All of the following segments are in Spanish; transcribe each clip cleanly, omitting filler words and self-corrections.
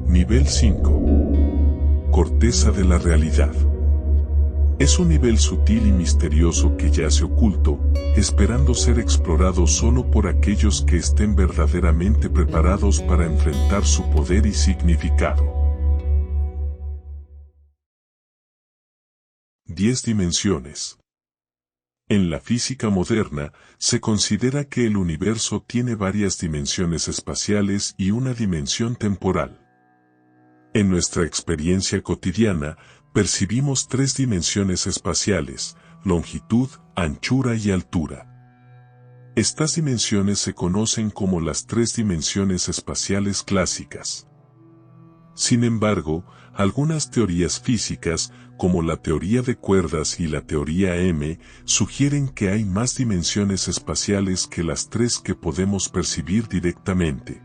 Nivel 5. Corteza de la realidad. Es un nivel sutil y misterioso que yace oculto, esperando ser explorado solo por aquellos que estén verdaderamente preparados para enfrentar su poder y significado. 10 dimensiones. En la física moderna, se considera que el universo tiene varias dimensiones espaciales y una dimensión temporal. En nuestra experiencia cotidiana, percibimos 3 dimensiones espaciales: longitud, anchura y altura. Estas dimensiones se conocen como las 3 dimensiones espaciales clásicas. Sin embargo, algunas teorías físicas, como la teoría de cuerdas y la teoría M, sugieren que hay más dimensiones espaciales que las 3 que podemos percibir directamente.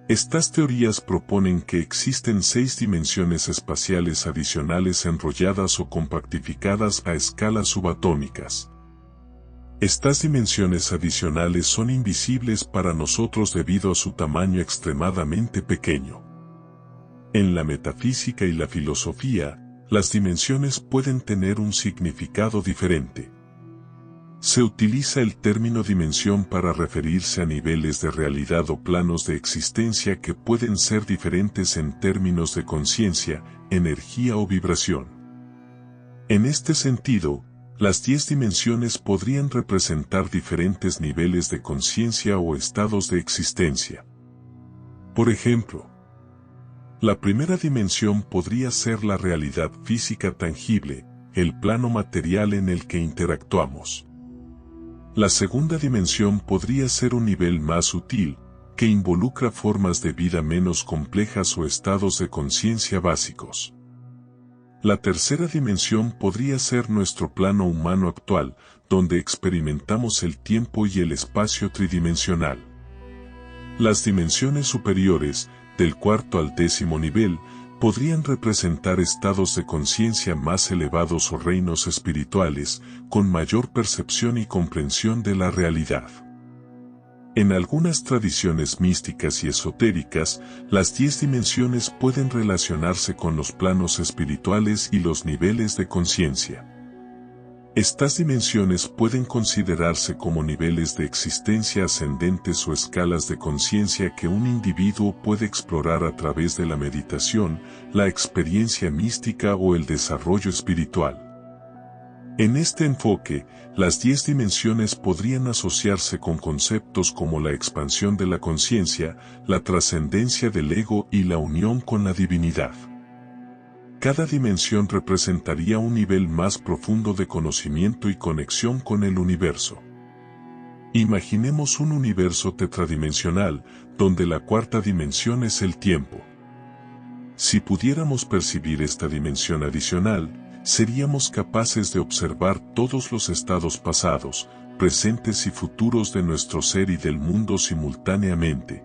Estas teorías proponen que existen 6 dimensiones espaciales adicionales enrolladas o compactificadas a escalas subatómicas. Estas dimensiones adicionales son invisibles para nosotros debido a su tamaño extremadamente pequeño. En la metafísica y la filosofía, las dimensiones pueden tener un significado diferente. Se utiliza el término dimensión para referirse a niveles de realidad o planos de existencia que pueden ser diferentes en términos de conciencia, energía o vibración. En este sentido, las 10 dimensiones podrían representar diferentes niveles de conciencia o estados de existencia. Por ejemplo, la primera dimensión podría ser la realidad física tangible, el plano material en el que interactuamos. La segunda dimensión podría ser un nivel más sutil, que involucra formas de vida menos complejas o estados de conciencia básicos. La tercera dimensión podría ser nuestro plano humano actual, donde experimentamos el tiempo y el espacio tridimensional. Las dimensiones superiores, del 4º al 10º nivel, podrían representar estados de conciencia más elevados o reinos espirituales, con mayor percepción y comprensión de la realidad. En algunas tradiciones místicas y esotéricas, las 10 dimensiones pueden relacionarse con los planos espirituales y los niveles de conciencia. Estas dimensiones pueden considerarse como niveles de existencia ascendentes o escalas de conciencia que un individuo puede explorar a través de la meditación, la experiencia mística o el desarrollo espiritual. En este enfoque, las 10 dimensiones podrían asociarse con conceptos como la expansión de la conciencia, la trascendencia del ego y la unión con la divinidad. Cada dimensión representaría un nivel más profundo de conocimiento y conexión con el universo. Imaginemos un universo tetradimensional, donde la 4ª dimensión es el tiempo. Si pudiéramos percibir esta dimensión adicional, seríamos capaces de observar todos los estados pasados, presentes y futuros de nuestro ser y del mundo simultáneamente.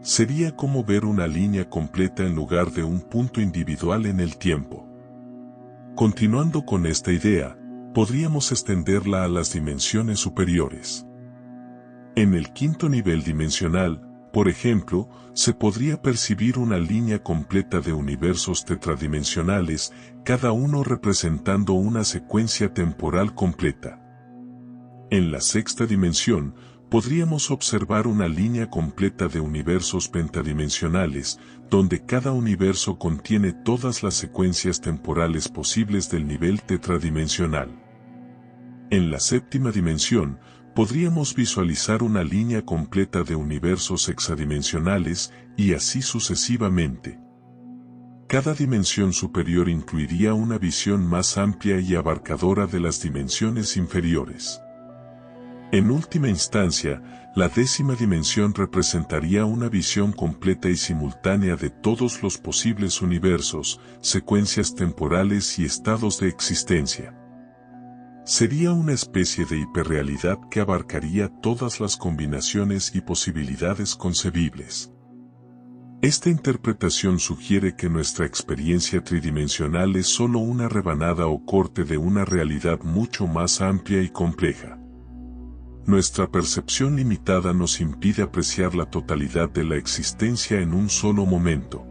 Sería como ver una línea completa en lugar de un punto individual en el tiempo. Continuando con esta idea, podríamos extenderla a las dimensiones superiores. En el 5º nivel dimensional, por ejemplo, se podría percibir una línea completa de universos tetradimensionales, cada uno representando una secuencia temporal completa. En la 6ª dimensión, podríamos observar una línea completa de universos pentadimensionales, donde cada universo contiene todas las secuencias temporales posibles del nivel tetradimensional. En la 7ª dimensión, podríamos visualizar una línea completa de universos hexadimensionales, y así sucesivamente. Cada dimensión superior incluiría una visión más amplia y abarcadora de las dimensiones inferiores. En última instancia, la 10ª dimensión representaría una visión completa y simultánea de todos los posibles universos, secuencias temporales y estados de existencia. Sería una especie de hiperrealidad que abarcaría todas las combinaciones y posibilidades concebibles. Esta interpretación sugiere que nuestra experiencia tridimensional es solo una rebanada o corte de una realidad mucho más amplia y compleja. Nuestra percepción limitada nos impide apreciar la totalidad de la existencia en un solo momento.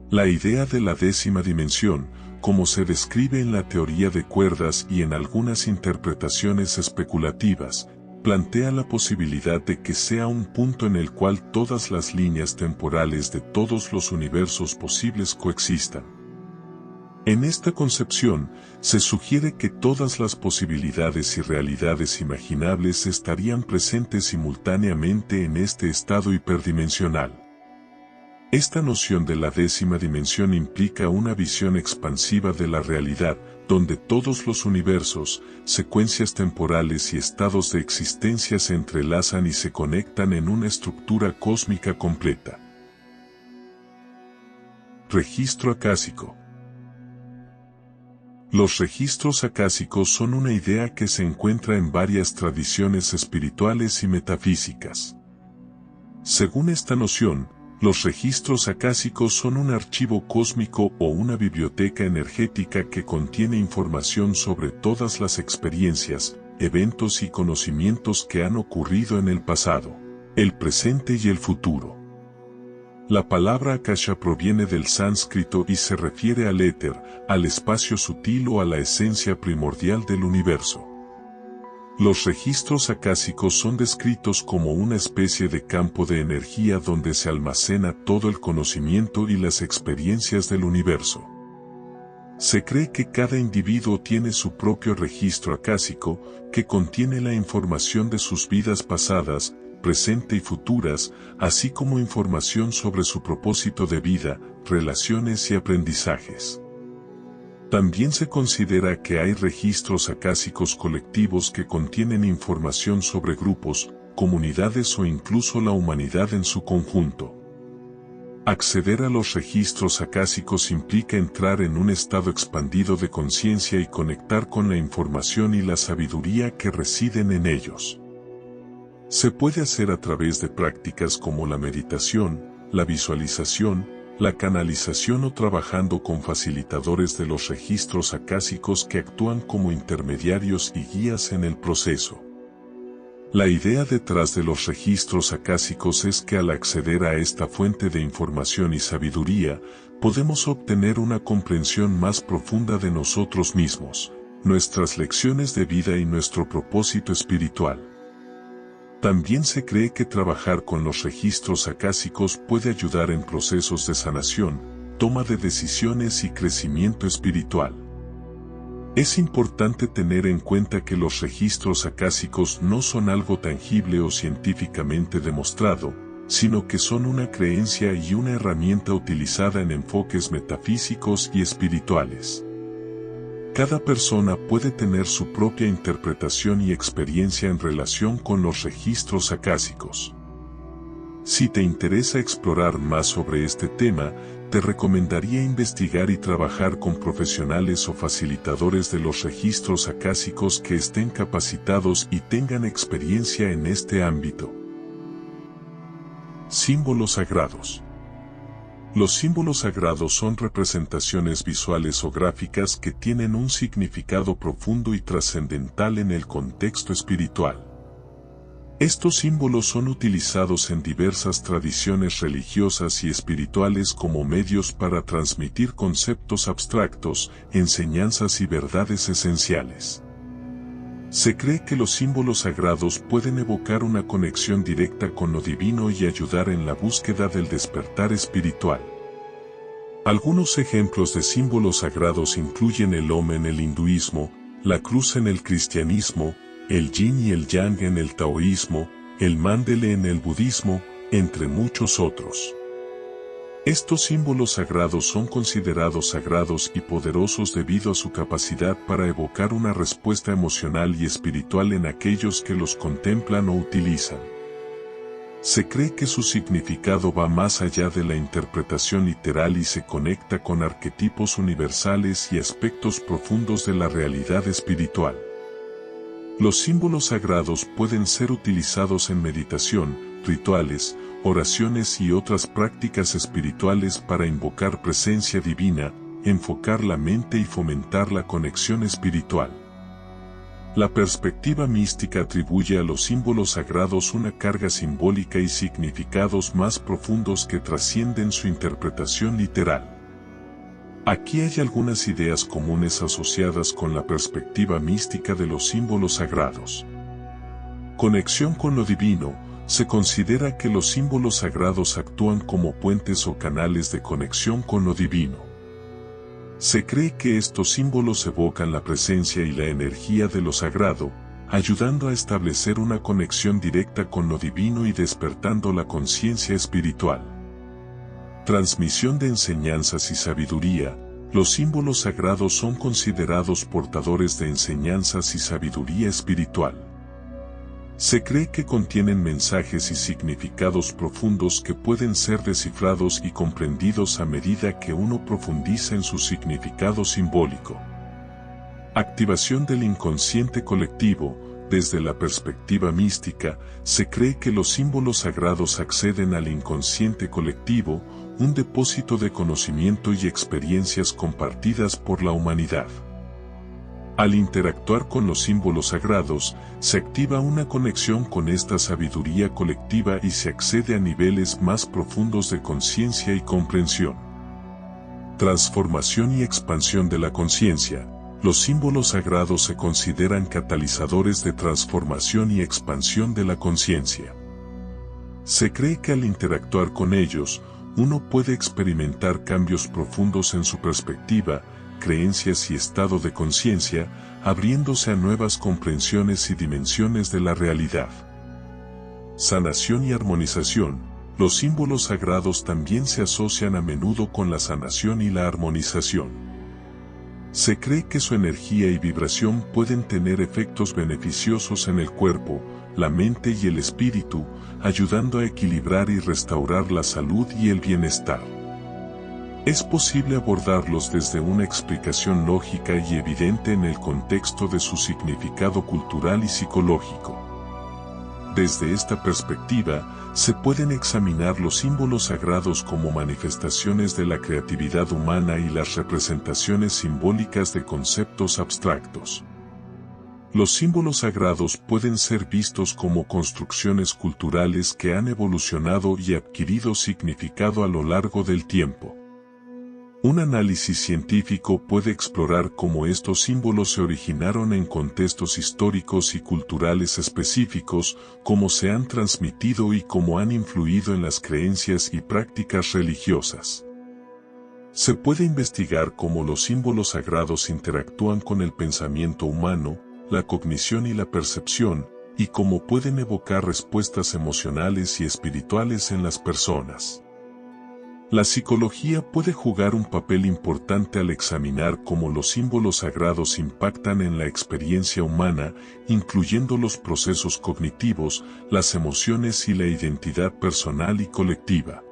La idea de la décima dimensión, como se describe en la teoría de cuerdas y en algunas interpretaciones especulativas, plantea la posibilidad de que sea un punto en el cual todas las líneas temporales de todos los universos posibles coexistan. En esta concepción, se sugiere que todas las posibilidades y realidades imaginables estarían presentes simultáneamente en este estado hiperdimensional. Esta noción de la décima dimensión implica una visión expansiva de la realidad, donde todos los universos, secuencias temporales y estados de existencia se entrelazan y se conectan en una estructura cósmica completa. Registro acásico. Los registros acásicos son una idea que se encuentra en varias tradiciones espirituales y metafísicas. Según esta noción, los registros acásicos son un archivo cósmico o una biblioteca energética que contiene información sobre todas las experiencias, eventos y conocimientos que han ocurrido en el pasado, el presente y el futuro. La palabra akasha proviene del sánscrito y se refiere al éter, al espacio sutil o a la esencia primordial del universo. Los registros acásicos son descritos como una especie de campo de energía donde se almacena todo el conocimiento y las experiencias del universo. Se cree que cada individuo tiene su propio registro acásico, que contiene la información de sus vidas pasadas, presente y futuras, así como información sobre su propósito de vida, relaciones y aprendizajes. También se considera que hay registros acásicos colectivos que contienen información sobre grupos, comunidades o incluso la humanidad en su conjunto. Acceder a los registros acásicos implica entrar en un estado expandido de conciencia y conectar con la información y la sabiduría que residen en ellos. Se puede hacer a través de prácticas como la meditación, la visualización, la canalización o trabajando con facilitadores de los registros acásicos que actúan como intermediarios y guías en el proceso. La idea detrás de los registros acásicos es que al acceder a esta fuente de información y sabiduría, podemos obtener una comprensión más profunda de nosotros mismos, nuestras lecciones de vida y nuestro propósito espiritual. También se cree que trabajar con los registros acásicos puede ayudar en procesos de sanación, toma de decisiones y crecimiento espiritual. Es importante tener en cuenta que los registros acásicos no son algo tangible o científicamente demostrado, sino que son una creencia y una herramienta utilizada en enfoques metafísicos y espirituales. Cada persona puede tener su propia interpretación y experiencia en relación con los registros acásicos. Si te interesa explorar más sobre este tema, te recomendaría investigar y trabajar con profesionales o facilitadores de los registros acásicos que estén capacitados y tengan experiencia en este ámbito. Símbolos sagrados. Los símbolos sagrados son representaciones visuales o gráficas que tienen un significado profundo y trascendental en el contexto espiritual. Estos símbolos son utilizados en diversas tradiciones religiosas y espirituales como medios para transmitir conceptos abstractos, enseñanzas y verdades esenciales. Se cree que los símbolos sagrados pueden evocar una conexión directa con lo divino y ayudar en la búsqueda del despertar espiritual. Algunos ejemplos de símbolos sagrados incluyen el Om en el hinduismo, la cruz en el cristianismo, el yin y el yang en el taoísmo, el mandele en el budismo, entre muchos otros. Estos símbolos sagrados son considerados sagrados y poderosos debido a su capacidad para evocar una respuesta emocional y espiritual en aquellos que los contemplan o utilizan. Se cree que su significado va más allá de la interpretación literal y se conecta con arquetipos universales y aspectos profundos de la realidad espiritual. Los símbolos sagrados pueden ser utilizados en meditación, rituales, oraciones y otras prácticas espirituales para invocar presencia divina, enfocar la mente y fomentar la conexión espiritual. La perspectiva mística atribuye a los símbolos sagrados una carga simbólica y significados más profundos que trascienden su interpretación literal. Aquí hay algunas ideas comunes asociadas con la perspectiva mística de los símbolos sagrados. Conexión con lo divino. Se considera que los símbolos sagrados actúan como puentes o canales de conexión con lo divino. Se cree que estos símbolos evocan la presencia y la energía de lo sagrado, ayudando a establecer una conexión directa con lo divino y despertando la conciencia espiritual. Transmisión de enseñanzas y sabiduría. Los símbolos sagrados son considerados portadores de enseñanzas y sabiduría espiritual. Se cree que contienen mensajes y significados profundos que pueden ser descifrados y comprendidos a medida que uno profundiza en su significado simbólico. Activación del inconsciente colectivo. Desde la perspectiva mística, se cree que los símbolos sagrados acceden al inconsciente colectivo, un depósito de conocimiento y experiencias compartidas por la humanidad. Al interactuar con los símbolos sagrados, se activa una conexión con esta sabiduría colectiva y se accede a niveles más profundos de conciencia y comprensión. Transformación y expansión de la conciencia. Los símbolos sagrados se consideran catalizadores de transformación y expansión de la conciencia. Se cree que al interactuar con ellos, uno puede experimentar cambios profundos en su perspectiva, creencias y estado de conciencia, abriéndose a nuevas comprensiones y dimensiones de la realidad. Sanación y armonización. Los símbolos sagrados también se asocian a menudo con la sanación y la armonización. Se cree que su energía y vibración pueden tener efectos beneficiosos en el cuerpo, la mente y el espíritu, ayudando a equilibrar y restaurar la salud y el bienestar. Es posible abordarlos desde una explicación lógica y evidente en el contexto de su significado cultural y psicológico. Desde esta perspectiva, se pueden examinar los símbolos sagrados como manifestaciones de la creatividad humana y las representaciones simbólicas de conceptos abstractos. Los símbolos sagrados pueden ser vistos como construcciones culturales que han evolucionado y adquirido significado a lo largo del tiempo. Un análisis científico puede explorar cómo estos símbolos se originaron en contextos históricos y culturales específicos, cómo se han transmitido y cómo han influido en las creencias y prácticas religiosas. Se puede investigar cómo los símbolos sagrados interactúan con el pensamiento humano, la cognición y la percepción, y cómo pueden evocar respuestas emocionales y espirituales en las personas. La psicología puede jugar un papel importante al examinar cómo los símbolos sagrados impactan en la experiencia humana, incluyendo los procesos cognitivos, las emociones y la identidad personal y colectiva.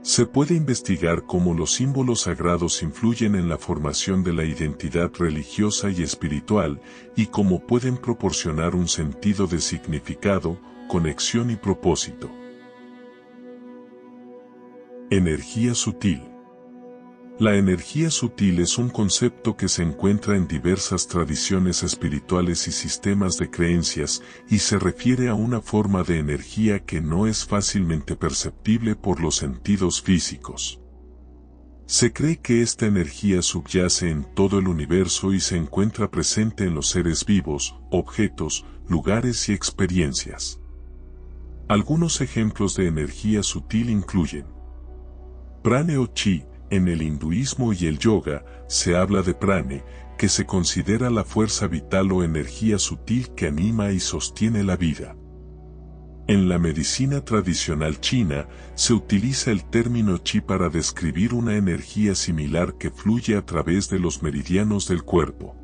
Se puede investigar cómo los símbolos sagrados influyen en la formación de la identidad religiosa y espiritual, y cómo pueden proporcionar un sentido de significado, conexión y propósito. Energía sutil. La energía sutil es un concepto que se encuentra en diversas tradiciones espirituales y sistemas de creencias, y se refiere a una forma de energía que no es fácilmente perceptible por los sentidos físicos. Se cree que esta energía subyace en todo el universo y se encuentra presente en los seres vivos, objetos, lugares y experiencias. Algunos ejemplos de energía sutil incluyen prane o chi. En el hinduismo y el yoga, se habla de prane, que se considera la fuerza vital o energía sutil que anima y sostiene la vida. En la medicina tradicional china, se utiliza el término chi para describir una energía similar que fluye a través de los meridianos del cuerpo.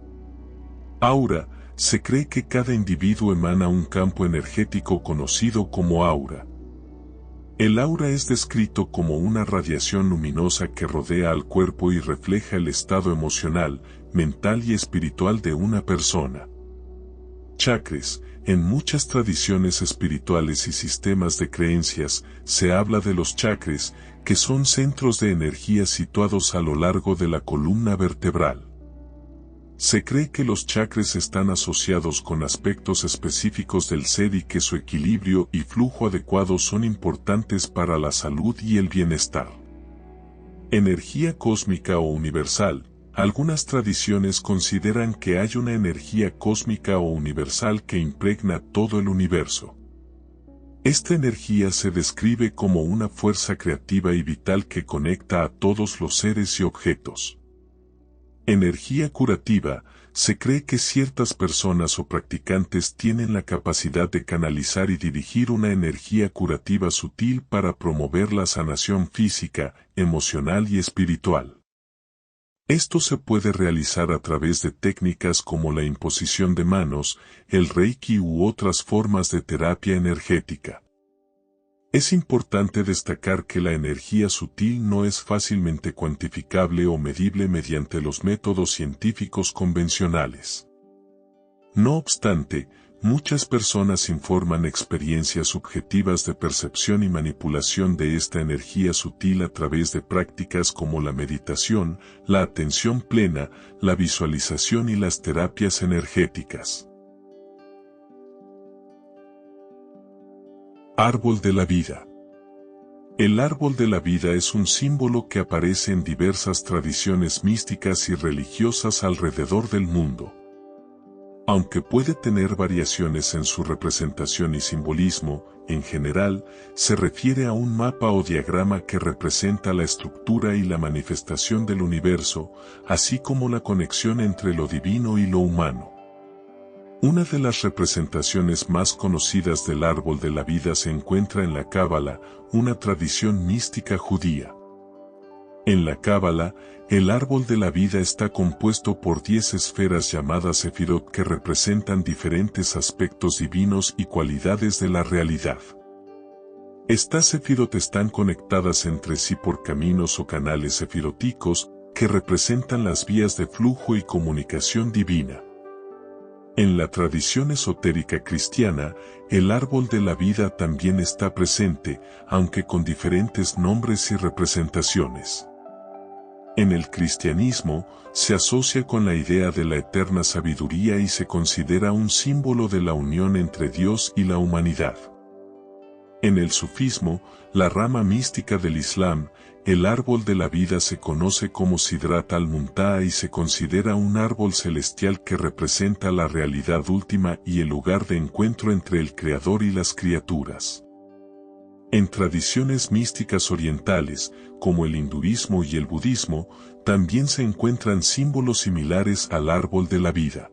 Aura. Se cree que cada individuo emana un campo energético conocido como aura. El aura es descrito como una radiación luminosa que rodea al cuerpo y refleja el estado emocional, mental y espiritual de una persona. Chakras. En muchas tradiciones espirituales y sistemas de creencias, se habla de los chakras, que son centros de energía situados a lo largo de la columna vertebral. Se cree que los chakras están asociados con aspectos específicos del ser y que su equilibrio y flujo adecuado son importantes para la salud y el bienestar. Energía cósmica o universal. Algunas tradiciones consideran que hay una energía cósmica o universal que impregna todo el universo. Esta energía se describe como una fuerza creativa y vital que conecta a todos los seres y objetos. Energía curativa. Se cree que ciertas personas o practicantes tienen la capacidad de canalizar y dirigir una energía curativa sutil para promover la sanación física, emocional y espiritual. Esto se puede realizar a través de técnicas como la imposición de manos, el reiki u otras formas de terapia energética. Es importante destacar que la energía sutil no es fácilmente cuantificable o medible mediante los métodos científicos convencionales. No obstante, muchas personas informan experiencias subjetivas de percepción y manipulación de esta energía sutil a través de prácticas como la meditación, la atención plena, la visualización y las terapias energéticas. Árbol de la vida. El árbol de la vida es un símbolo que aparece en diversas tradiciones místicas y religiosas alrededor del mundo. Aunque puede tener variaciones en su representación y simbolismo, en general, se refiere a un mapa o diagrama que representa la estructura y la manifestación del universo, así como la conexión entre lo divino y lo humano. Una de las representaciones más conocidas del árbol de la vida se encuentra en la Cábala, una tradición mística judía. En la Cábala, el árbol de la vida está compuesto por 10 esferas llamadas Sefirot que representan diferentes aspectos divinos y cualidades de la realidad. Estas Sefirot están conectadas entre sí por caminos o canales sefiróticos que representan las vías de flujo y comunicación divina. En la tradición esotérica cristiana, el árbol de la vida también está presente, aunque con diferentes nombres y representaciones. En el cristianismo, se asocia con la idea de la eterna sabiduría y se considera un símbolo de la unión entre Dios y la humanidad. En el sufismo, la rama mística del Islam, el árbol de la vida se conoce como Sidrat al-Muntaha y se considera un árbol celestial que representa la realidad última y el lugar de encuentro entre el Creador y las criaturas. En tradiciones místicas orientales, como el hinduismo y el budismo, también se encuentran símbolos similares al árbol de la vida.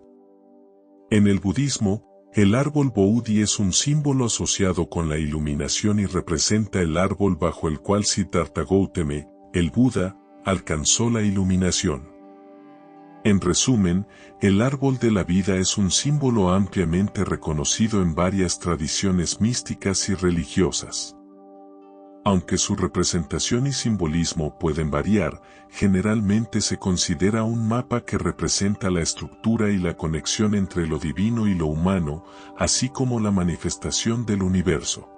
En el budismo, el árbol Bodhi es un símbolo asociado con la iluminación y representa el árbol bajo el cual Siddhartha Gautama, el Buda, alcanzó la iluminación. En resumen, el árbol de la vida es un símbolo ampliamente reconocido en varias tradiciones místicas y religiosas. Aunque su representación y simbolismo pueden variar, generalmente se considera un mapa que representa la estructura y la conexión entre lo divino y lo humano, así como la manifestación del universo.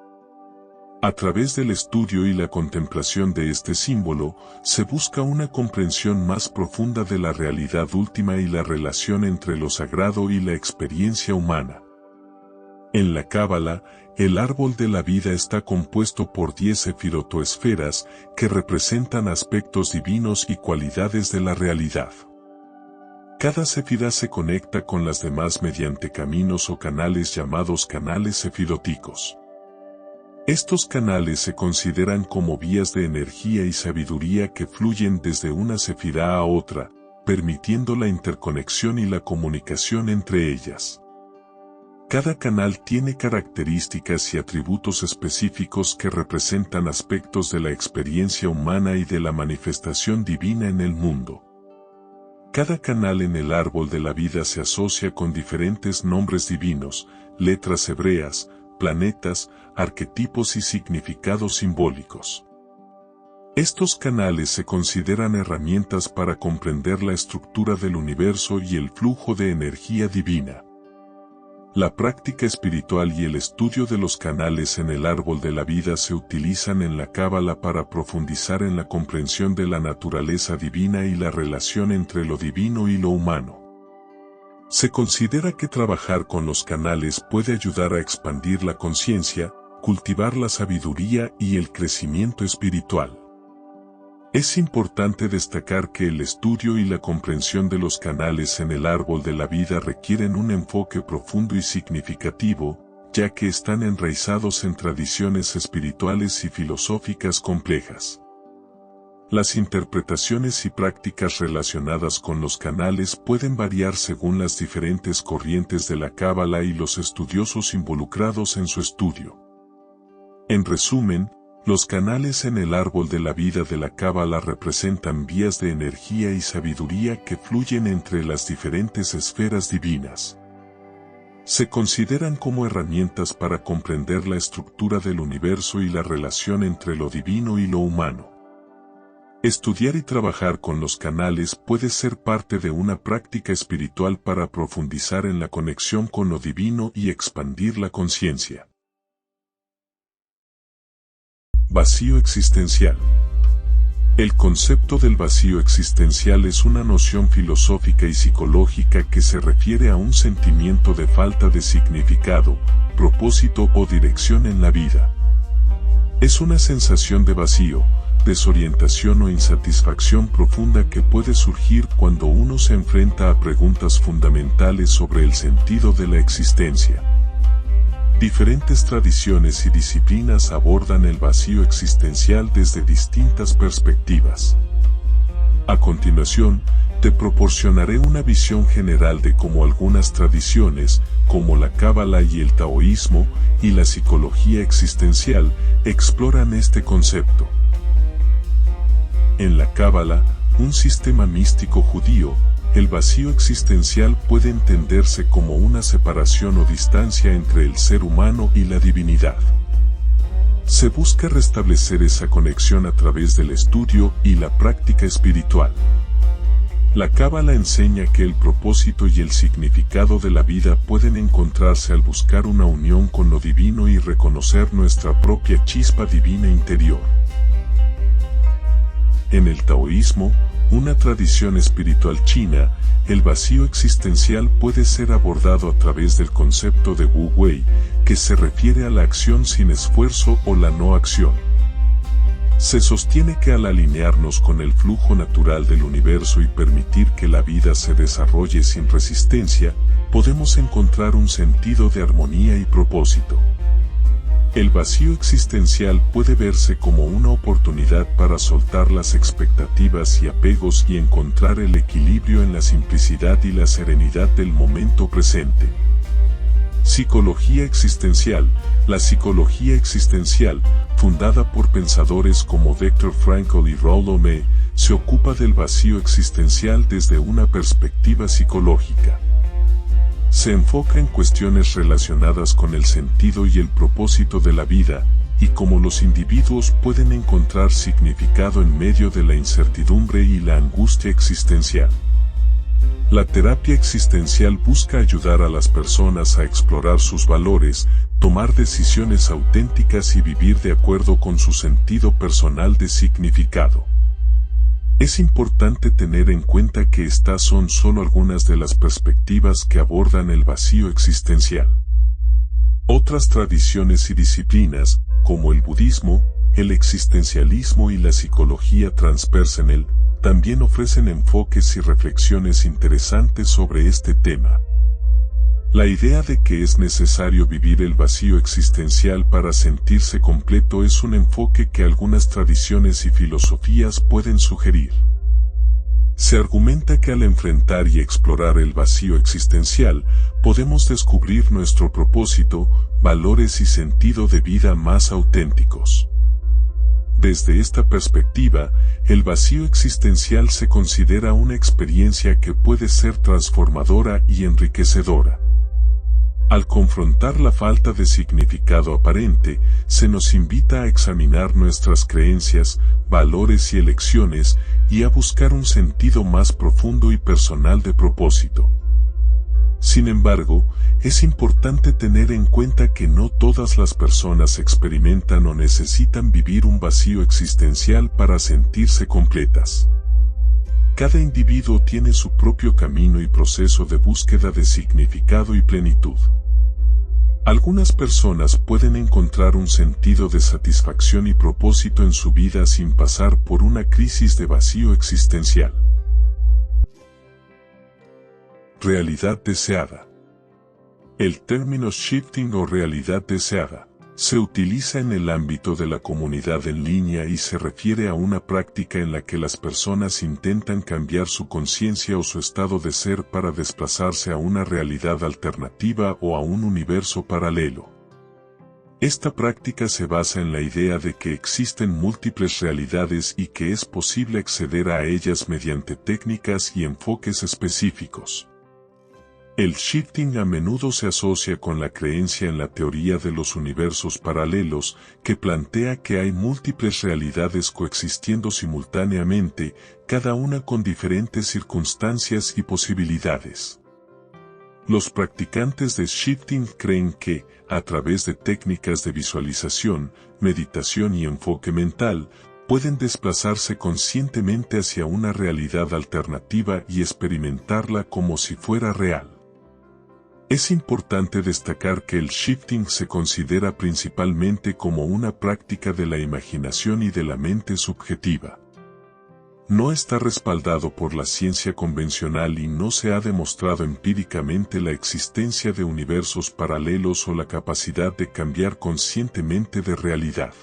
A través del estudio y la contemplación de este símbolo, se busca una comprensión más profunda de la realidad última y la relación entre lo sagrado y la experiencia humana. En la Cábala, el árbol de la vida está compuesto por 10 sefirot o esferas que representan aspectos divinos y cualidades de la realidad. Cada sefirá se conecta con las demás mediante caminos o canales llamados canales sefiróticos. Estos canales se consideran como vías de energía y sabiduría que fluyen desde una sefirá a otra, permitiendo la interconexión y la comunicación entre ellas. Cada canal tiene características y atributos específicos que representan aspectos de la experiencia humana y de la manifestación divina en el mundo. Cada canal en el árbol de la vida se asocia con diferentes nombres divinos, letras hebreas, planetas, arquetipos y significados simbólicos. Estos canales se consideran herramientas para comprender la estructura del universo y el flujo de energía divina. La práctica espiritual y el estudio de los canales en el árbol de la vida se utilizan en la Cábala para profundizar en la comprensión de la naturaleza divina y la relación entre lo divino y lo humano. Se considera que trabajar con los canales puede ayudar a expandir la conciencia, cultivar la sabiduría y el crecimiento espiritual. Es importante destacar que el estudio y la comprensión de los canales en el árbol de la vida requieren un enfoque profundo y significativo, ya que están enraizados en tradiciones espirituales y filosóficas complejas. Las interpretaciones y prácticas relacionadas con los canales pueden variar según las diferentes corrientes de la Cábala y los estudiosos involucrados en su estudio. En resumen, los canales en el árbol de la vida de la Cábala representan vías de energía y sabiduría que fluyen entre las diferentes esferas divinas. Se consideran como herramientas para comprender la estructura del universo y la relación entre lo divino y lo humano. Estudiar y trabajar con los canales puede ser parte de una práctica espiritual para profundizar en la conexión con lo divino y expandir la conciencia. Vacío existencial. El concepto del vacío existencial es una noción filosófica y psicológica que se refiere a un sentimiento de falta de significado, propósito o dirección en la vida. Es una sensación de vacío, desorientación o insatisfacción profunda que puede surgir cuando uno se enfrenta a preguntas fundamentales sobre el sentido de la existencia. Diferentes tradiciones y disciplinas abordan el vacío existencial desde distintas perspectivas. A continuación, te proporcionaré una visión general de cómo algunas tradiciones, como la Cábala y el taoísmo, y la psicología existencial, exploran este concepto. En la Cábala, un sistema místico judío, el vacío existencial puede entenderse como una separación o distancia entre el ser humano y la divinidad. Se busca restablecer esa conexión a través del estudio y la práctica espiritual. La Cábala enseña que el propósito y el significado de la vida pueden encontrarse al buscar una unión con lo divino y reconocer nuestra propia chispa divina interior. En el taoísmo, una tradición espiritual china, el vacío existencial puede ser abordado a través del concepto de Wu Wei, que se refiere a la acción sin esfuerzo o la no acción. Se sostiene que al alinearnos con el flujo natural del universo y permitir que la vida se desarrolle sin resistencia, podemos encontrar un sentido de armonía y propósito. El vacío existencial puede verse como una oportunidad para soltar las expectativas y apegos y encontrar el equilibrio en la simplicidad y la serenidad del momento presente. Psicología existencial. La psicología existencial, fundada por pensadores como Viktor Frankl y Rollo May, se ocupa del vacío existencial desde una perspectiva psicológica. Se enfoca en cuestiones relacionadas con el sentido y el propósito de la vida, y cómo los individuos pueden encontrar significado en medio de la incertidumbre y la angustia existencial. La terapia existencial busca ayudar a las personas a explorar sus valores, tomar decisiones auténticas y vivir de acuerdo con su sentido personal de significado. Es importante tener en cuenta que estas son solo algunas de las perspectivas que abordan el vacío existencial. Otras tradiciones y disciplinas, como el budismo, el existencialismo y la psicología transpersonal, también ofrecen enfoques y reflexiones interesantes sobre este tema. La idea de que es necesario vivir el vacío existencial para sentirse completo es un enfoque que algunas tradiciones y filosofías pueden sugerir. Se argumenta que al enfrentar y explorar el vacío existencial, podemos descubrir nuestro propósito, valores y sentido de vida más auténticos. Desde esta perspectiva, el vacío existencial se considera una experiencia que puede ser transformadora y enriquecedora. Al confrontar la falta de significado aparente, se nos invita a examinar nuestras creencias, valores y elecciones, y a buscar un sentido más profundo y personal de propósito. Sin embargo, es importante tener en cuenta que no todas las personas experimentan o necesitan vivir un vacío existencial para sentirse completas. Cada individuo tiene su propio camino y proceso de búsqueda de significado y plenitud. Algunas personas pueden encontrar un sentido de satisfacción y propósito en su vida sin pasar por una crisis de vacío existencial. Realidad deseada. El término shifting o realidad deseada se utiliza en el ámbito de la comunidad en línea y se refiere a una práctica en la que las personas intentan cambiar su conciencia o su estado de ser para desplazarse a una realidad alternativa o a un universo paralelo. Esta práctica se basa en la idea de que existen múltiples realidades y que es posible acceder a ellas mediante técnicas y enfoques específicos. El shifting a menudo se asocia con la creencia en la teoría de los universos paralelos, que plantea que hay múltiples realidades coexistiendo simultáneamente, cada una con diferentes circunstancias y posibilidades. Los practicantes de shifting creen que, a través de técnicas de visualización, meditación y enfoque mental, pueden desplazarse conscientemente hacia una realidad alternativa y experimentarla como si fuera real. Es importante destacar que el shifting se considera principalmente como una práctica de la imaginación y de la mente subjetiva. No está respaldado por la ciencia convencional y no se ha demostrado empíricamente la existencia de universos paralelos o la capacidad de cambiar conscientemente de realidad.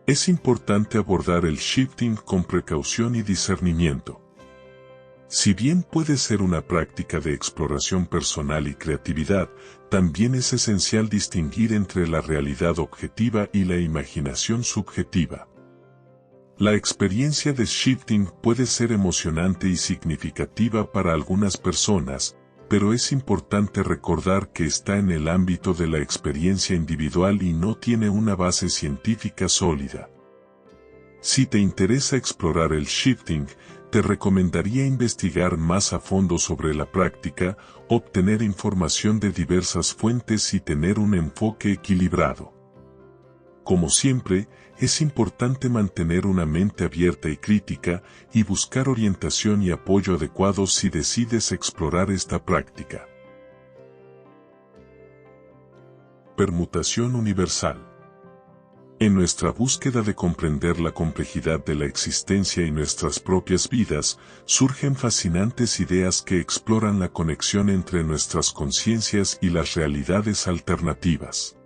Es importante abordar el shifting con precaución y discernimiento. Si bien puede ser una práctica de exploración personal y creatividad, también es esencial distinguir entre la realidad objetiva y la imaginación subjetiva. La experiencia de shifting puede ser emocionante y significativa para algunas personas, pero es importante recordar que está en el ámbito de la experiencia individual y no tiene una base científica sólida. Si te interesa explorar el shifting, te recomendaría investigar más a fondo sobre la práctica, obtener información de diversas fuentes y tener un enfoque equilibrado. Como siempre, es importante mantener una mente abierta y crítica y buscar orientación y apoyo adecuados si decides explorar esta práctica. Permutación universal. En nuestra búsqueda de comprender la complejidad de la existencia y nuestras propias vidas, surgen fascinantes ideas que exploran la conexión entre nuestras conciencias y las realidades alternativas.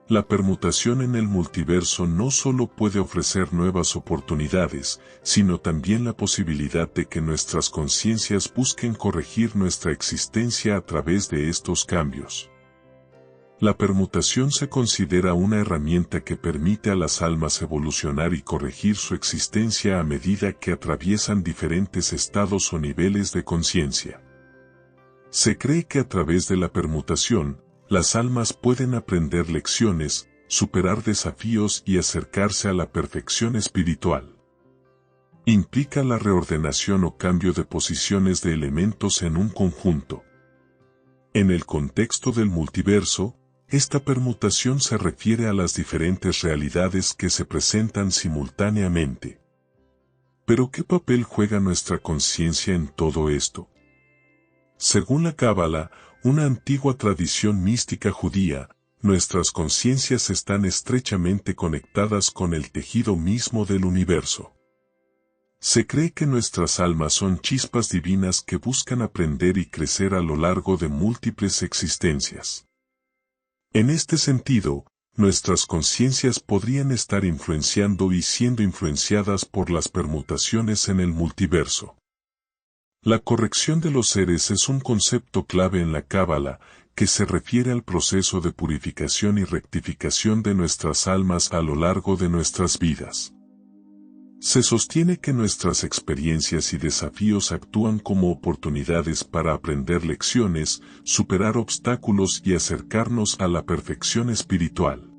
La permutación en el multiverso no solo puede ofrecer nuevas oportunidades, sino también la posibilidad de que nuestras conciencias busquen corregir nuestra existencia a través de estos cambios. La permutación se considera una herramienta que permite a las almas evolucionar y corregir su existencia a medida que atraviesan diferentes estados o niveles de conciencia. Se cree que a través de la permutación, las almas pueden aprender lecciones, superar desafíos y acercarse a la perfección espiritual. Implica la reordenación o cambio de posiciones de elementos en un conjunto. En el contexto del multiverso, esta permutación se refiere a las diferentes realidades que se presentan simultáneamente. ¿Pero qué papel juega nuestra conciencia en todo esto? Según la Cábala, una antigua tradición mística judía, nuestras conciencias están estrechamente conectadas con el tejido mismo del universo. Se cree que nuestras almas son chispas divinas que buscan aprender y crecer a lo largo de múltiples existencias. En este sentido, nuestras conciencias podrían estar influenciando y siendo influenciadas por las permutaciones en el multiverso. La corrección de los seres es un concepto clave en la Cábala, que se refiere al proceso de purificación y rectificación de nuestras almas a lo largo de nuestras vidas. Se sostiene que nuestras experiencias y desafíos actúan como oportunidades para aprender lecciones, superar obstáculos y acercarnos a la perfección espiritual.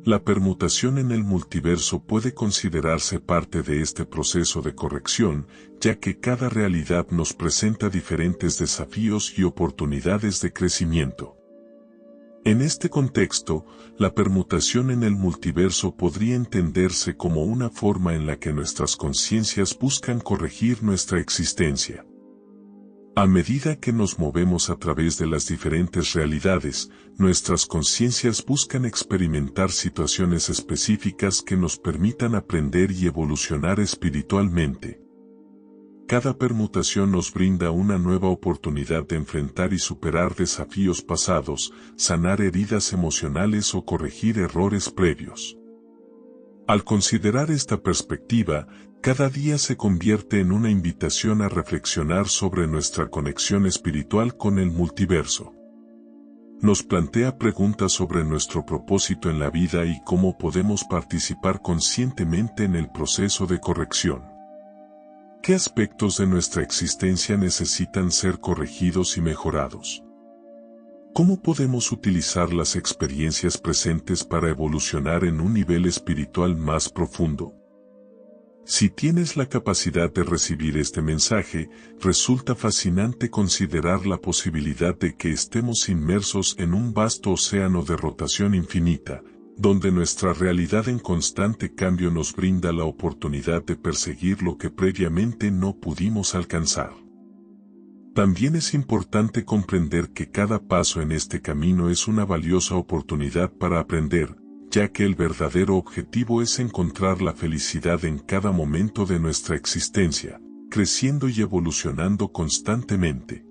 La permutación en el multiverso puede considerarse parte de este proceso de corrección, ya que cada realidad nos presenta diferentes desafíos y oportunidades de crecimiento. En este contexto, la permutación en el multiverso podría entenderse como una forma en la que nuestras conciencias buscan corregir nuestra existencia. A medida que nos movemos a través de las diferentes realidades, nuestras conciencias buscan experimentar situaciones específicas que nos permitan aprender y evolucionar espiritualmente. Cada permutación nos brinda una nueva oportunidad de enfrentar y superar desafíos pasados, sanar heridas emocionales o corregir errores previos. Al considerar esta perspectiva, cada día se convierte en una invitación a reflexionar sobre nuestra conexión espiritual con el multiverso. Nos plantea preguntas sobre nuestro propósito en la vida y cómo podemos participar conscientemente en el proceso de corrección. ¿Qué aspectos de nuestra existencia necesitan ser corregidos y mejorados? ¿Cómo podemos utilizar las experiencias presentes para evolucionar en un nivel espiritual más profundo? Si tienes la capacidad de recibir este mensaje, resulta fascinante considerar la posibilidad de que estemos inmersos en un vasto océano de rotación infinita, donde nuestra realidad en constante cambio nos brinda la oportunidad de perseguir lo que previamente no pudimos alcanzar. También es importante comprender que cada paso en este camino es una valiosa oportunidad para aprender, ya que el verdadero objetivo es encontrar la felicidad en cada momento de nuestra existencia, creciendo y evolucionando constantemente.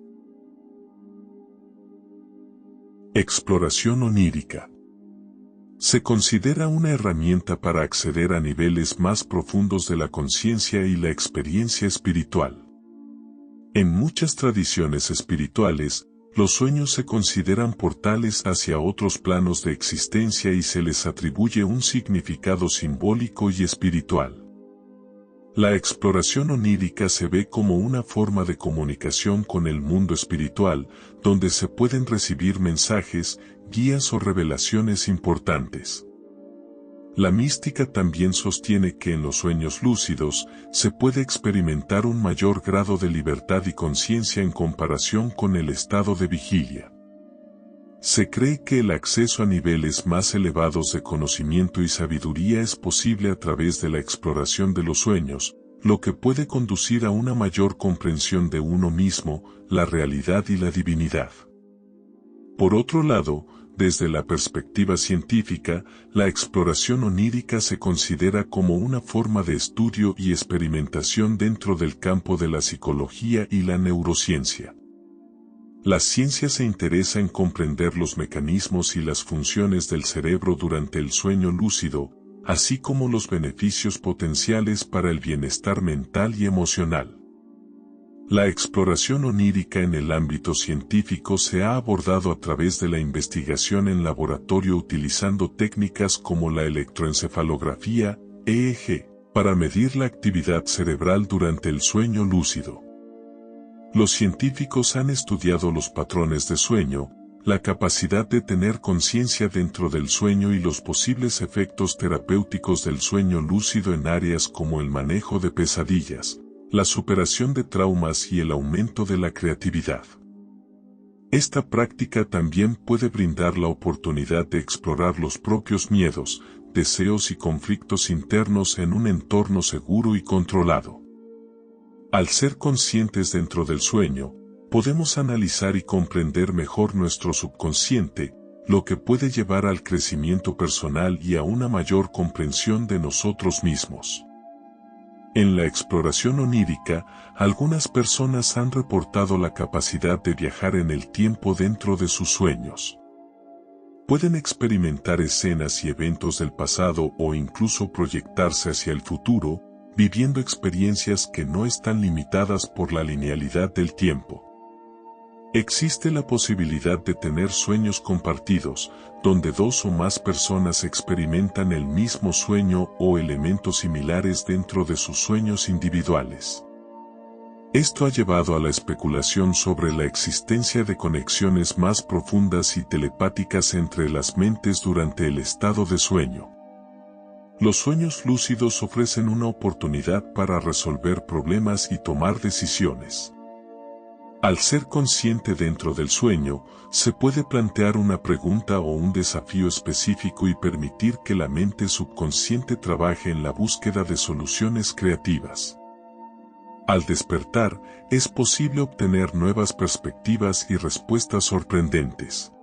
Exploración onírica. Se considera una herramienta para acceder a niveles más profundos de la conciencia y la experiencia espiritual. En muchas tradiciones espirituales, los sueños se consideran portales hacia otros planos de existencia y se les atribuye un significado simbólico y espiritual. La exploración onírica se ve como una forma de comunicación con el mundo espiritual, donde se pueden recibir mensajes, guías o revelaciones importantes. La mística también sostiene que en los sueños lúcidos se puede experimentar un mayor grado de libertad y conciencia en comparación con el estado de vigilia. Se cree que el acceso a niveles más elevados de conocimiento y sabiduría es posible a través de la exploración de los sueños, lo que puede conducir a una mayor comprensión de uno mismo, la realidad y la divinidad. Por otro lado, desde la perspectiva científica, la exploración onírica se considera como una forma de estudio y experimentación dentro del campo de la psicología y la neurociencia. La ciencia se interesa en comprender los mecanismos y las funciones del cerebro durante el sueño lúcido, así como los beneficios potenciales para el bienestar mental y emocional. La exploración onírica en el ámbito científico se ha abordado a través de la investigación en laboratorio utilizando técnicas como la electroencefalografía, EEG, para medir la actividad cerebral durante el sueño lúcido. Los científicos han estudiado los patrones de sueño, la capacidad de tener conciencia dentro del sueño y los posibles efectos terapéuticos del sueño lúcido en áreas como el manejo de pesadillas, la superación de traumas y el aumento de la creatividad. Esta práctica también puede brindar la oportunidad de explorar los propios miedos, deseos y conflictos internos en un entorno seguro y controlado. Al ser conscientes dentro del sueño, podemos analizar y comprender mejor nuestro subconsciente, lo que puede llevar al crecimiento personal y a una mayor comprensión de nosotros mismos. En la exploración onírica, algunas personas han reportado la capacidad de viajar en el tiempo dentro de sus sueños. Pueden experimentar escenas y eventos del pasado o incluso proyectarse hacia el futuro, viviendo experiencias que no están limitadas por la linealidad del tiempo. Existe la posibilidad de tener sueños compartidos, donde dos o más personas experimentan el mismo sueño o elementos similares dentro de sus sueños individuales. Esto ha llevado a la especulación sobre la existencia de conexiones más profundas y telepáticas entre las mentes durante el estado de sueño. Los sueños lúcidos ofrecen una oportunidad para resolver problemas y tomar decisiones. Al ser consciente dentro del sueño, se puede plantear una pregunta o un desafío específico y permitir que la mente subconsciente trabaje en la búsqueda de soluciones creativas. Al despertar, es posible obtener nuevas perspectivas y respuestas sorprendentes.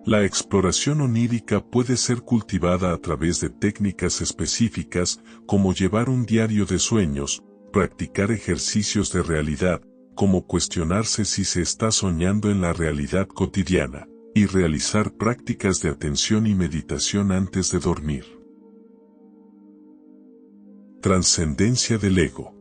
La exploración onírica puede ser cultivada a través de técnicas específicas como llevar un diario de sueños, practicar ejercicios de realidad, como cuestionarse si se está soñando en la realidad cotidiana, y realizar prácticas de atención y meditación antes de dormir. Trascendencia del ego.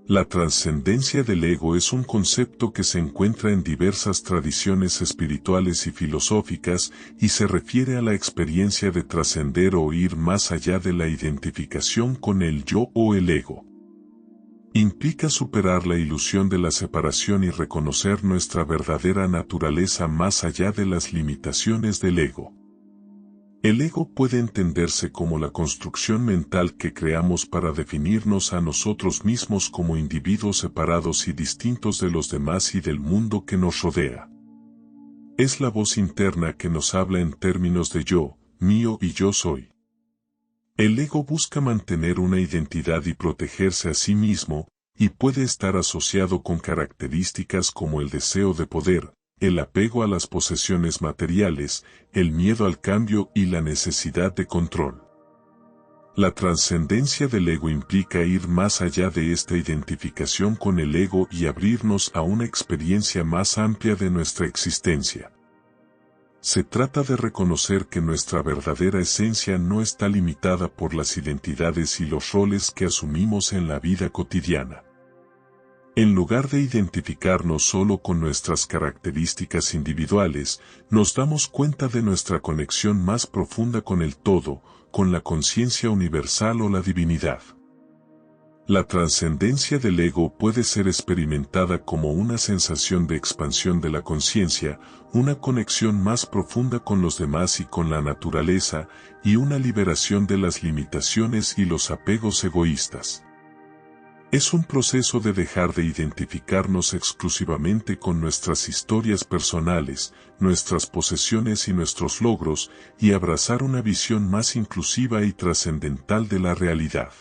La trascendencia del ego es un concepto que se encuentra en diversas tradiciones espirituales y filosóficas y se refiere a la experiencia de trascender o ir más allá de la identificación con el yo o el ego. Implica superar la ilusión de la separación y reconocer nuestra verdadera naturaleza más allá de las limitaciones del ego. El ego puede entenderse como la construcción mental que creamos para definirnos a nosotros mismos como individuos separados y distintos de los demás y del mundo que nos rodea. Es la voz interna que nos habla en términos de yo, mío y yo soy. El ego busca mantener una identidad y protegerse a sí mismo, y puede estar asociado con características como el deseo de poder, el apego a las posesiones materiales, el miedo al cambio y la necesidad de control. La trascendencia del ego implica ir más allá de esta identificación con el ego y abrirnos a una experiencia más amplia de nuestra existencia. Se trata de reconocer que nuestra verdadera esencia no está limitada por las identidades y los roles que asumimos en la vida cotidiana. En lugar de identificarnos solo con nuestras características individuales, nos damos cuenta de nuestra conexión más profunda con el todo, con la conciencia universal o la divinidad. La trascendencia del ego puede ser experimentada como una sensación de expansión de la conciencia, una conexión más profunda con los demás y con la naturaleza, y una liberación de las limitaciones y los apegos egoístas. Es un proceso de dejar de identificarnos exclusivamente con nuestras historias personales, nuestras posesiones y nuestros logros, y abrazar una visión más inclusiva y trascendental de la realidad.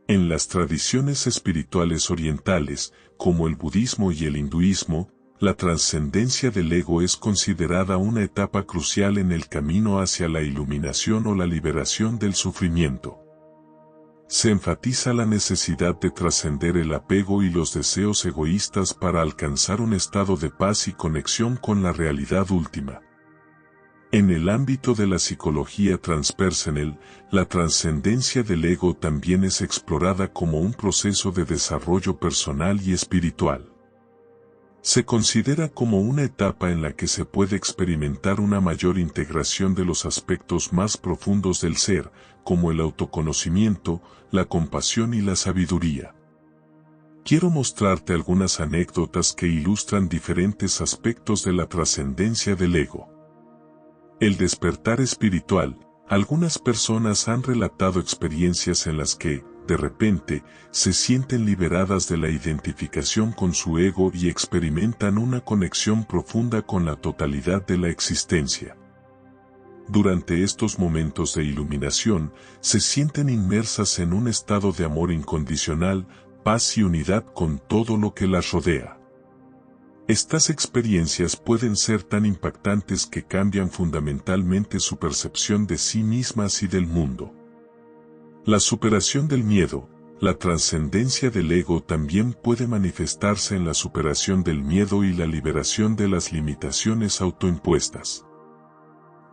En las tradiciones espirituales orientales, como el budismo y el hinduismo, la trascendencia del ego es considerada una etapa crucial en el camino hacia la iluminación o la liberación del sufrimiento. Se enfatiza la necesidad de trascender el apego y los deseos egoístas para alcanzar un estado de paz y conexión con la realidad última. En el ámbito de la psicología transpersonal, la trascendencia del ego también es explorada como un proceso de desarrollo personal y espiritual. Se considera como una etapa en la que se puede experimentar una mayor integración de los aspectos más profundos del ser, como el autoconocimiento, la compasión y la sabiduría. Quiero mostrarte algunas anécdotas que ilustran diferentes aspectos de la trascendencia del ego. El despertar espiritual. Algunas personas han relatado experiencias en las que, de repente, se sienten liberadas de la identificación con su ego y experimentan una conexión profunda con la totalidad de la existencia. Durante estos momentos de iluminación, se sienten inmersas en un estado de amor incondicional, paz y unidad con todo lo que las rodea. Estas experiencias pueden ser tan impactantes que cambian fundamentalmente su percepción de sí mismas y del mundo. La superación del miedo. La trascendencia del ego también puede manifestarse en la superación del miedo y la liberación de las limitaciones autoimpuestas.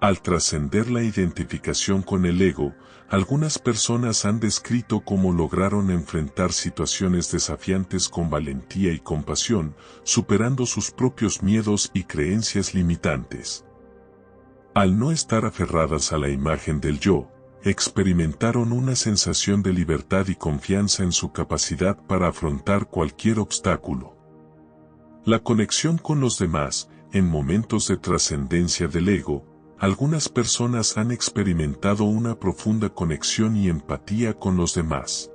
Al trascender la identificación con el ego, algunas personas han descrito cómo lograron enfrentar situaciones desafiantes con valentía y compasión, superando sus propios miedos y creencias limitantes. Al no estar aferradas a la imagen del yo, experimentaron una sensación de libertad y confianza en su capacidad para afrontar cualquier obstáculo. La conexión con los demás, en momentos de trascendencia del ego, algunas personas han experimentado una profunda conexión y empatía con los demás.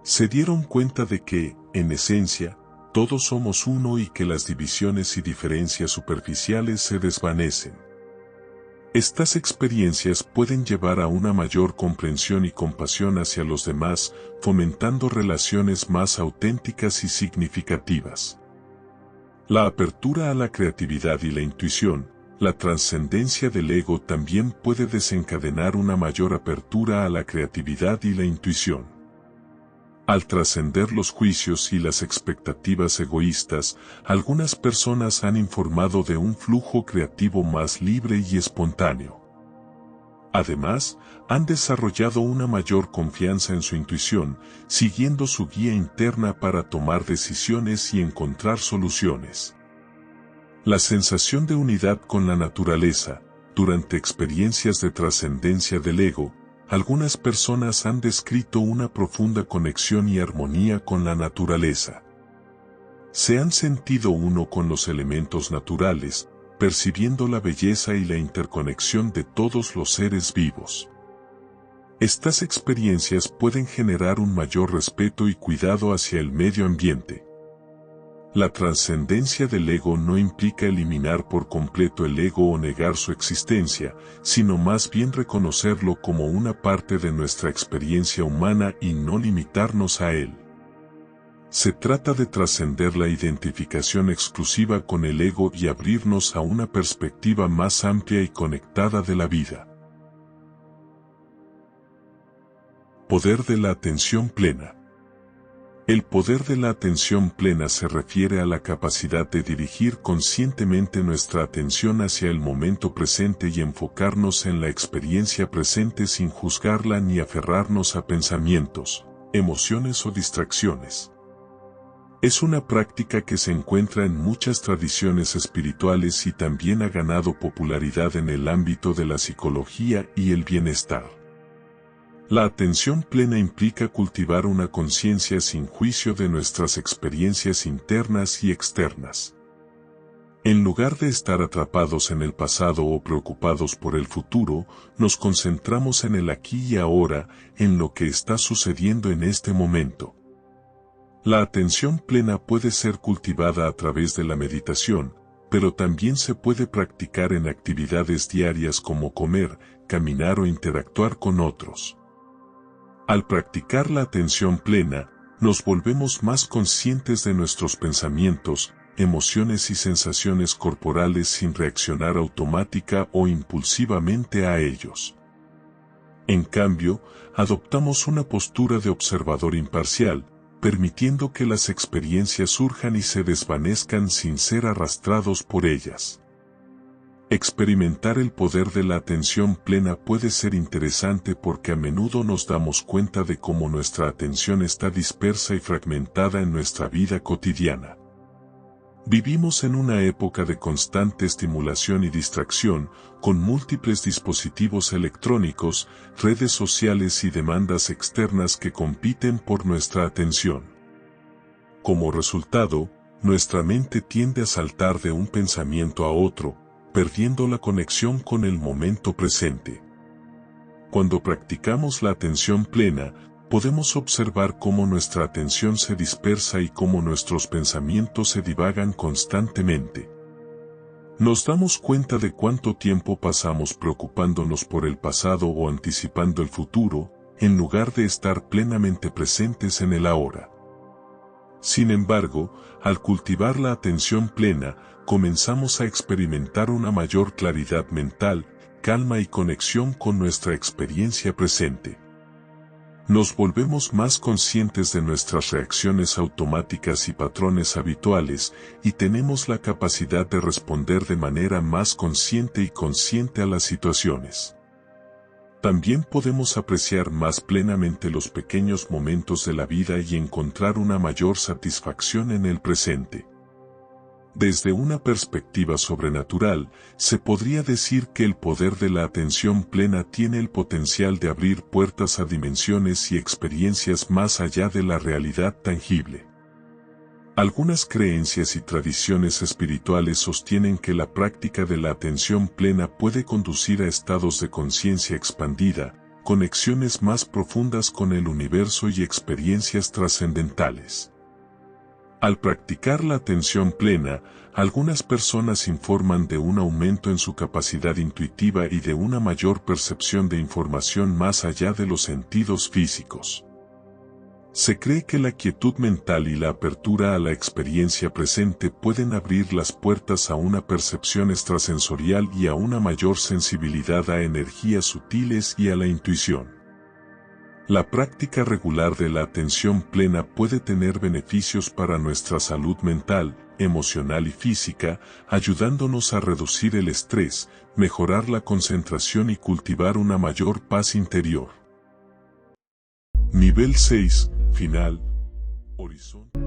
Se dieron cuenta de que, en esencia, todos somos uno y que las divisiones y diferencias superficiales se desvanecen. Estas experiencias pueden llevar a una mayor comprensión y compasión hacia los demás, fomentando relaciones más auténticas y significativas. La apertura a la creatividad y la intuición, la trascendencia del ego también puede desencadenar una mayor apertura a la creatividad y la intuición. Al trascender los juicios y las expectativas egoístas, algunas personas han informado de un flujo creativo más libre y espontáneo. Además, han desarrollado una mayor confianza en su intuición, siguiendo su guía interna para tomar decisiones y encontrar soluciones. La sensación de unidad con la naturaleza, durante experiencias de trascendencia del ego, algunas personas han descrito una profunda conexión y armonía con la naturaleza. Se han sentido uno con los elementos naturales, percibiendo la belleza y la interconexión de todos los seres vivos. Estas experiencias pueden generar un mayor respeto y cuidado hacia el medio ambiente. La trascendencia del ego no implica eliminar por completo el ego o negar su existencia, sino más bien reconocerlo como una parte de nuestra experiencia humana y no limitarnos a él. Se trata de trascender la identificación exclusiva con el ego y abrirnos a una perspectiva más amplia y conectada de la vida. Poder de la atención plena. El poder de la atención plena se refiere a la capacidad de dirigir conscientemente nuestra atención hacia el momento presente y enfocarnos en la experiencia presente sin juzgarla ni aferrarnos a pensamientos, emociones o distracciones. Es una práctica que se encuentra en muchas tradiciones espirituales y también ha ganado popularidad en el ámbito de la psicología y el bienestar. La atención plena implica cultivar una conciencia sin juicio de nuestras experiencias internas y externas. En lugar de estar atrapados en el pasado o preocupados por el futuro, nos concentramos en el aquí y ahora, en lo que está sucediendo en este momento. La atención plena puede ser cultivada a través de la meditación, pero también se puede practicar en actividades diarias como comer, caminar o interactuar con otros. Al practicar la atención plena, nos volvemos más conscientes de nuestros pensamientos, emociones y sensaciones corporales sin reaccionar automática o impulsivamente a ellos. En cambio, adoptamos una postura de observador imparcial, permitiendo que las experiencias surjan y se desvanezcan sin ser arrastrados por ellas. Experimentar el poder de la atención plena puede ser interesante porque a menudo nos damos cuenta de cómo nuestra atención está dispersa y fragmentada en nuestra vida cotidiana. Vivimos en una época de constante estimulación y distracción, con múltiples dispositivos electrónicos, redes sociales y demandas externas que compiten por nuestra atención. Como resultado, nuestra mente tiende a saltar de un pensamiento a otro, perdiendo la conexión con el momento presente. Cuando practicamos la atención plena, podemos observar cómo nuestra atención se dispersa y cómo nuestros pensamientos se divagan constantemente. Nos damos cuenta de cuánto tiempo pasamos preocupándonos por el pasado o anticipando el futuro, en lugar de estar plenamente presentes en el ahora. Sin embargo, al cultivar la atención plena, comenzamos a experimentar una mayor claridad mental, calma y conexión con nuestra experiencia presente. Nos volvemos más conscientes de nuestras reacciones automáticas y patrones habituales, y tenemos la capacidad de responder de manera más consciente y consciente a las situaciones. También podemos apreciar más plenamente los pequeños momentos de la vida y encontrar una mayor satisfacción en el presente. Desde una perspectiva sobrenatural, se podría decir que el poder de la atención plena tiene el potencial de abrir puertas a dimensiones y experiencias más allá de la realidad tangible. Algunas creencias y tradiciones espirituales sostienen que la práctica de la atención plena puede conducir a estados de conciencia expandida, conexiones más profundas con el universo y experiencias trascendentales. Al practicar la atención plena, algunas personas informan de un aumento en su capacidad intuitiva y de una mayor percepción de información más allá de los sentidos físicos. Se cree que la quietud mental y la apertura a la experiencia presente pueden abrir las puertas a una percepción extrasensorial y a una mayor sensibilidad a energías sutiles y a la intuición. La práctica regular de la atención plena puede tener beneficios para nuestra salud mental, emocional y física, ayudándonos a reducir el estrés, mejorar la concentración y cultivar una mayor paz interior. Nivel 6, final, horizonte.